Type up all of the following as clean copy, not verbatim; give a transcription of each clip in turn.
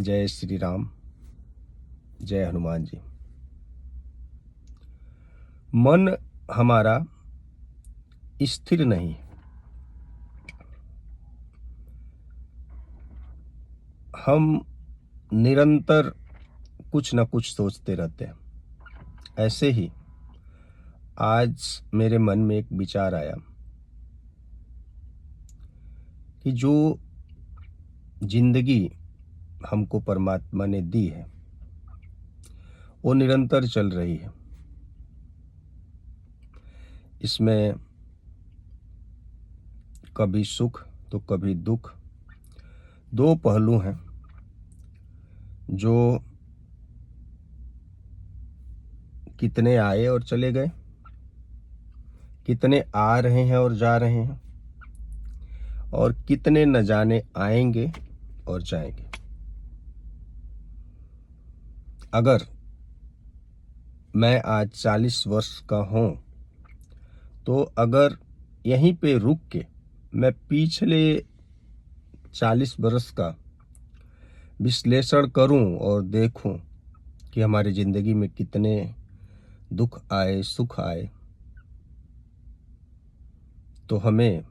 जय श्री राम, जय हनुमान जी। मन हमारा स्थिर नहीं, हम निरंतर कुछ न कुछ सोचते रहते हैं। ऐसे ही आज मेरे मन में एक विचार आया कि जो जिंदगी हमको परमात्मा ने दी है वो निरंतर चल रही है। इसमें कभी सुख तो कभी दुख, दो पहलू हैं जो कितने आए और चले गए, कितने आ रहे हैं और जा रहे हैं, और कितने न जाने आएंगे और जाएंगे। अगर मैं आज 40 वर्ष का हूं तो अगर यहीं पे रुक के मैं पिछले 40 वर्ष का विश्लेषण करूं और देखूं कि हमारी जिंदगी में कितने दुख आए, सुख आए, तो हमें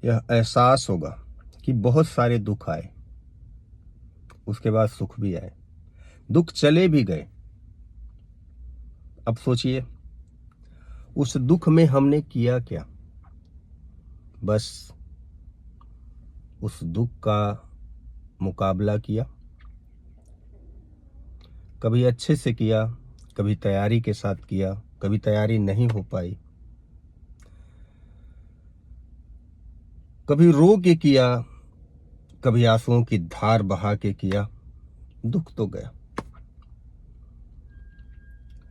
यह एहसास होगा कि बहुत सारे दुख आए, उसके बाद सुख भी आए, दुख चले भी गए। अब सोचिए उस दुख में हमने किया क्या? बस उस दुख का मुकाबला किया, कभी अच्छे से किया, कभी तैयारी के साथ किया, कभी तैयारी नहीं हो पाई, कभी रो के किया, कभी आंसुओं की धार बहा के किया। दुख तो गया।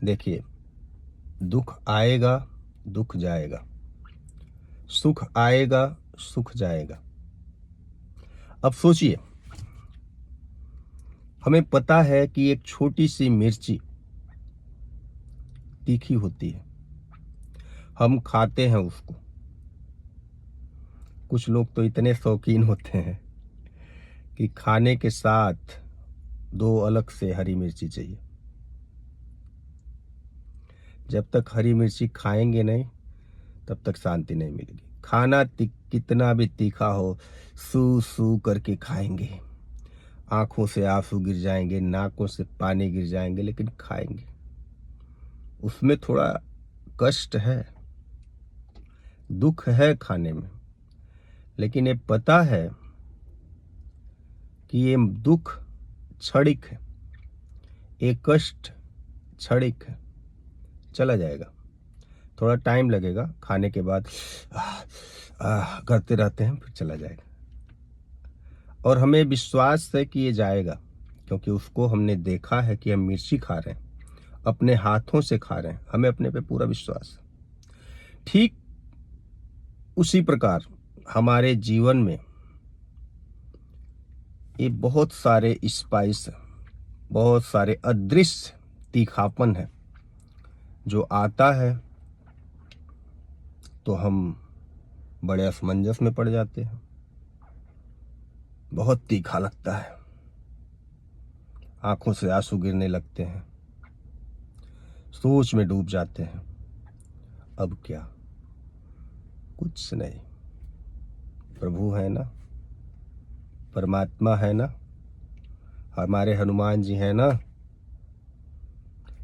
देखिए, दुख आएगा, दुख जाएगा, सुख आएगा, सुख जाएगा। अब सोचिए, हमें पता है कि एक छोटी सी मिर्ची तीखी होती है, हम खाते हैं उसको। कुछ लोग तो इतने शौकीन होते हैं कि खाने के साथ 2 अलग से हरी मिर्ची चाहिए। जब तक हरी मिर्ची खाएंगे नहीं तब तक शांति नहीं मिलेगी। खाना कितना भी तीखा हो, सू सू करके खाएंगे, आंखों से आंसू गिर जाएंगे, नाकों से पानी गिर जाएंगे, लेकिन खाएंगे। उसमें थोड़ा कष्ट है, दुख है खाने में, लेकिन ये पता है कि ये दुख क्षणिक है, ये कष्ट क्षणिक है, चला जाएगा। थोड़ा टाइम लगेगा, खाने के बाद करते रहते हैं, फिर चला जाएगा। और हमें विश्वास है कि ये जाएगा, क्योंकि उसको हमने देखा है कि हम मिर्ची खा रहे हैं, अपने हाथों से खा रहे हैं, हमें अपने पे पूरा विश्वास है। ठीक उसी प्रकार हमारे जीवन में ये बहुत सारे स्पाइस, बहुत सारे अदृश्य तीखापन है जो आता है तो हम बड़े असमंजस में पड़ जाते हैं। बहुत तीखा लगता है, आंखों से आंसू गिरने लगते हैं, सोच में डूब जाते हैं। अब क्या? कुछ नहीं। प्रभु है ना, परमात्मा है ना, हमारे हनुमान जी है ना।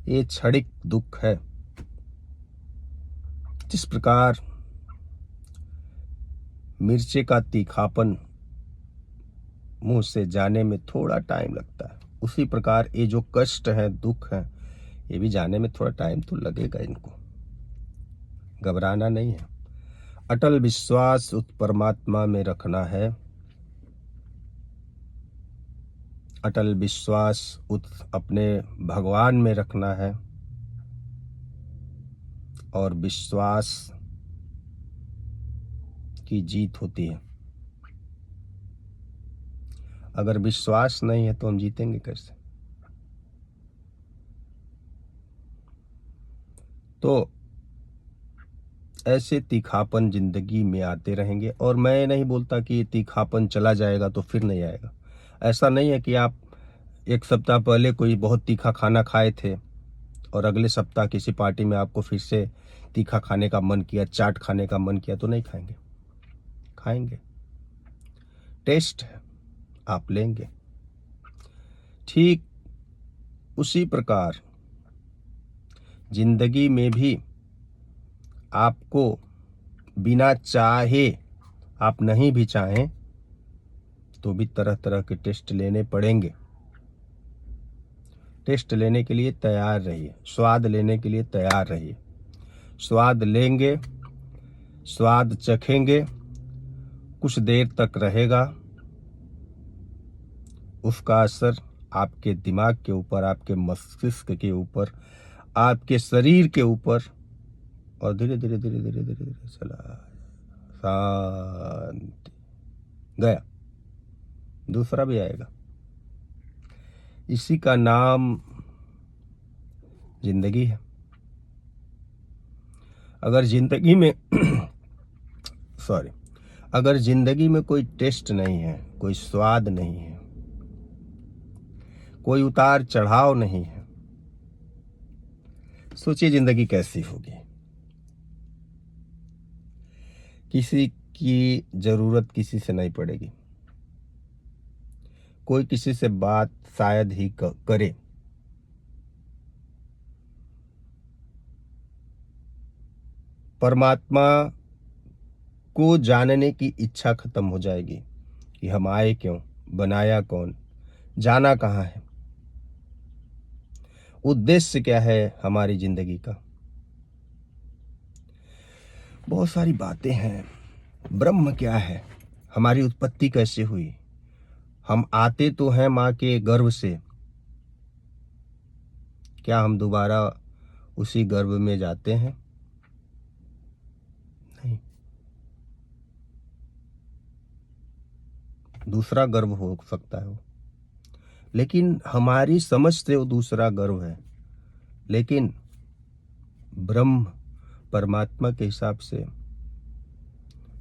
ये क्षणिक दुख है। जिस प्रकार मिर्चे का तीखापन मुंह से जाने में थोड़ा टाइम लगता है, उसी प्रकार ये जो कष्ट है, दुख है, ये भी जाने में थोड़ा टाइम तो लगेगा। इनको घबराना नहीं है, अटल विश्वास उस परमात्मा में रखना है, अटल विश्वास उस अपने भगवान में रखना है, और विश्वास की जीत होती है। अगर विश्वास नहीं है तो हम जीतेंगे कैसे? तो ऐसे तीखापन जिंदगी में आते रहेंगे, और मैं नहीं बोलता कि ये तीखापन चला जाएगा तो फिर नहीं आएगा। ऐसा नहीं है कि आप एक सप्ताह पहले कोई बहुत तीखा खाना खाए थे और अगले सप्ताह किसी पार्टी में आपको फिर से तीखा खाने का मन किया, चाट खाने का मन किया तो नहीं खाएंगे। खाएंगे, टेस्ट है, आप लेंगे। ठीक उसी प्रकार जिंदगी में भी आपको बिना चाहे, आप नहीं भी चाहें तो भी तरह तरह के टेस्ट लेने पड़ेंगे। टेस्ट लेने के लिए तैयार रहिए, स्वाद लेने के लिए तैयार रहिए। स्वाद लेंगे, स्वाद चखेंगे, कुछ देर तक रहेगा, उसका असर आपके दिमाग के ऊपर, आपके मस्तिष्क के ऊपर, आपके शरीर के ऊपर, और धीरे धीरे धीरे धीरे धीरे धीरे चला, शांति गया, दूसरा भी आएगा। इसी का नाम जिंदगी है। अगर जिंदगी में अगर जिंदगी में कोई टेस्ट नहीं है, कोई स्वाद नहीं है, कोई उतार चढ़ाव नहीं है, सोचिए जिंदगी कैसी होगी। किसी की जरूरत किसी से नहीं पड़ेगी, कोई किसी से बात शायद ही करे। परमात्मा को जानने की इच्छा खत्म हो जाएगी कि हम आए क्यों, बनाया कौन, जाना कहाँ है, उद्देश्य क्या है हमारी जिंदगी का। बहुत सारी बातें हैं। ब्रह्म क्या है, हमारी उत्पत्ति कैसे हुई। हम आते तो हैं माँ के गर्भ से, क्या हम दोबारा उसी गर्भ में जाते हैं? नहीं, दूसरा गर्भ हो सकता है वो, लेकिन हमारी समझ से वो दूसरा गर्भ है। लेकिन ब्रह्म परमात्मा के हिसाब से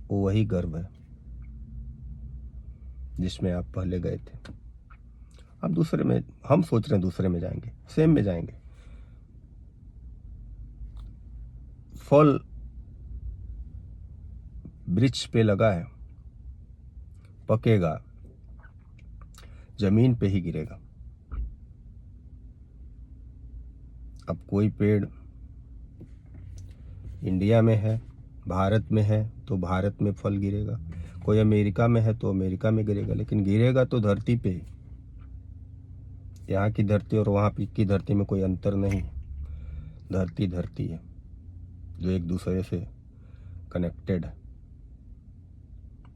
वो वही गर्भ है जिसमें आप पहले गए थे। अब दूसरे में, हम सोच रहे हैं दूसरे में जाएंगे, सेम में जाएंगे। फल वृक्ष पे लगा है, पकेगा, जमीन पे ही गिरेगा। अब कोई पेड़ इंडिया में है, भारत में है तो भारत में फल गिरेगा, कोई अमेरिका में है तो अमेरिका में गिरेगा, लेकिन गिरेगा तो धरती पे ही। यहाँ की धरती और वहाँ की धरती में कोई अंतर नहीं। धरती धरती है जो एक दूसरे से कनेक्टेड है।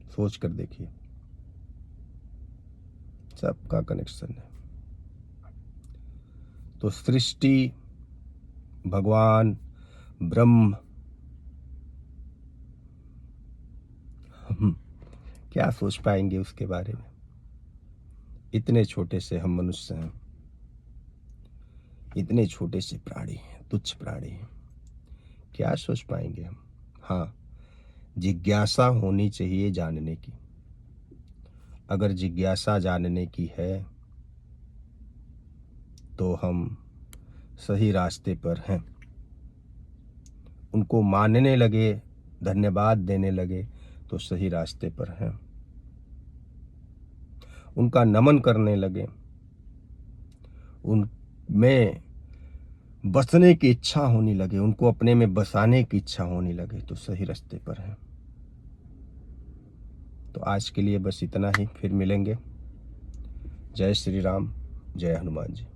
सोच कर देखिए, सबका कनेक्शन है। तो सृष्टि, भगवान, ब्रह्म, हम क्या सोच पाएंगे उसके बारे में। इतने छोटे से हम मनुष्य हैं, इतने छोटे से प्राणी हैं, तुच्छ प्राणी हैं, क्या सोच पाएंगे हम। हाँ, जिज्ञासा होनी चाहिए जानने की। अगर जिज्ञासा जानने की है तो हम सही रास्ते पर हैं। उनको मानने लगे, धन्यवाद देने लगे तो सही रास्ते पर हैं। उनका नमन करने लगे, उनमें बसने की इच्छा होने लगे, उनको अपने में बसाने की इच्छा होने लगे तो सही रास्ते पर हैं। तो आज के लिए बस इतना ही, फिर मिलेंगे। जय श्री राम, जय हनुमान जी।